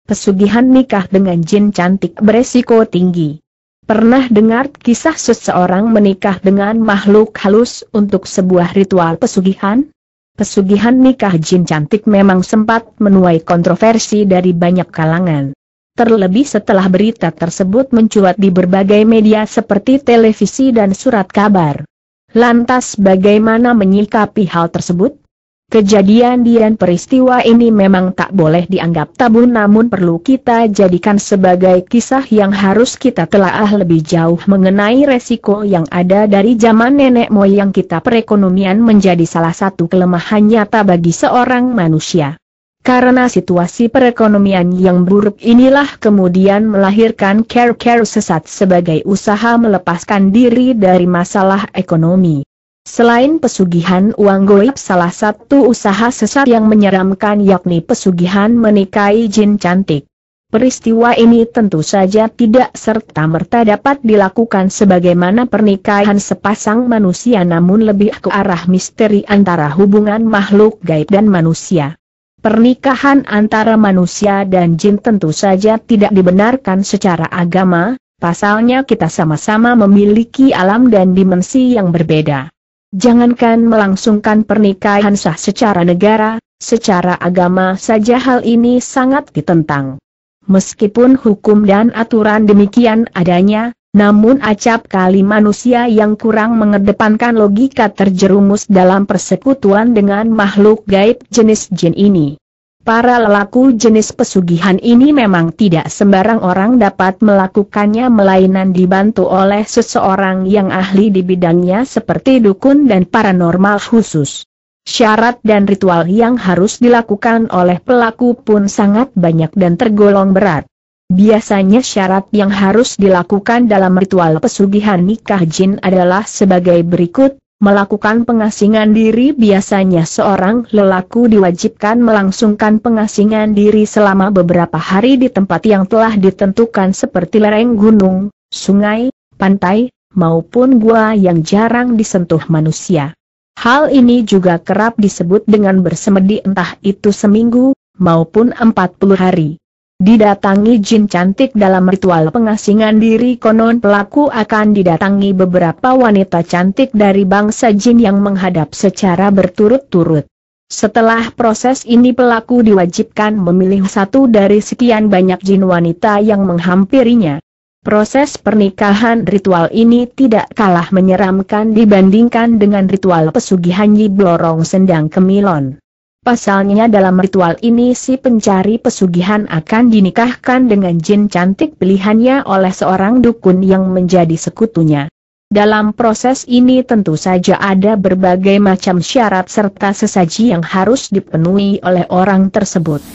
Pesugihan nikah dengan jin cantik beresiko tinggi. Pernah dengar kisah seseorang menikah dengan makhluk halus untuk sebuah ritual pesugihan? Pesugihan nikah jin cantik memang sempat menuai kontroversi dari banyak kalangan. Terlebih setelah berita tersebut mencuat di berbagai media seperti televisi dan surat kabar. Lantas bagaimana menyikapi hal tersebut? Kejadian dan peristiwa ini memang tak boleh dianggap tabu, namun perlu kita jadikan sebagai kisah yang harus kita telaah lebih jauh mengenai resiko yang ada dari zaman nenek moyang kita. Perekonomian menjadi salah satu kelemahan nyata bagi seorang manusia. Karena situasi perekonomian yang buruk inilah kemudian melahirkan cara-cara sesat sebagai usaha melepaskan diri dari masalah ekonomi. Selain pesugihan uang goib, salah satu usaha sesat yang menyeramkan yakni pesugihan menikahi jin cantik. Peristiwa ini tentu saja tidak serta-merta dapat dilakukan sebagaimana pernikahan sepasang manusia, namun lebih ke arah misteri antara hubungan makhluk gaib dan manusia. Pernikahan antara manusia dan jin tentu saja tidak dibenarkan secara agama, pasalnya kita sama-sama memiliki alam dan dimensi yang berbeda. Jangankan melangsungkan pernikahan sah secara negara, secara agama saja hal ini sangat ditentang. Meskipun hukum dan aturan demikian adanya, namun acap kali manusia yang kurang mengedepankan logika terjerumus dalam persekutuan dengan makhluk gaib jenis jin ini. Para lelaku jenis pesugihan ini memang tidak sembarang orang dapat melakukannya, melainkan dibantu oleh seseorang yang ahli di bidangnya seperti dukun dan paranormal khusus. Syarat dan ritual yang harus dilakukan oleh pelaku pun sangat banyak dan tergolong berat. Biasanya syarat yang harus dilakukan dalam ritual pesugihan nikah jin adalah sebagai berikut. Melakukan pengasingan diri. Biasanya seorang lelaku diwajibkan melangsungkan pengasingan diri selama beberapa hari di tempat yang telah ditentukan seperti lereng gunung, sungai, pantai, maupun gua yang jarang disentuh manusia. Hal ini juga kerap disebut dengan bersemedi, entah itu seminggu, maupun 40 hari. Didatangi jin cantik dalam ritual pengasingan diri, konon pelaku akan didatangi beberapa wanita cantik dari bangsa jin yang menghadap secara berturut-turut. Setelah proses ini pelaku diwajibkan memilih satu dari sekian banyak jin wanita yang menghampirinya. Proses pernikahan ritual ini tidak kalah menyeramkan dibandingkan dengan ritual pesugihan Nyi Blorong Sendang Kemilon. Pasalnya dalam ritual ini si pencari pesugihan akan dinikahkan dengan jin cantik pilihannya oleh seorang dukun yang menjadi sekutunya. Dalam proses ini tentu saja ada berbagai macam syarat serta sesaji yang harus dipenuhi oleh orang tersebut.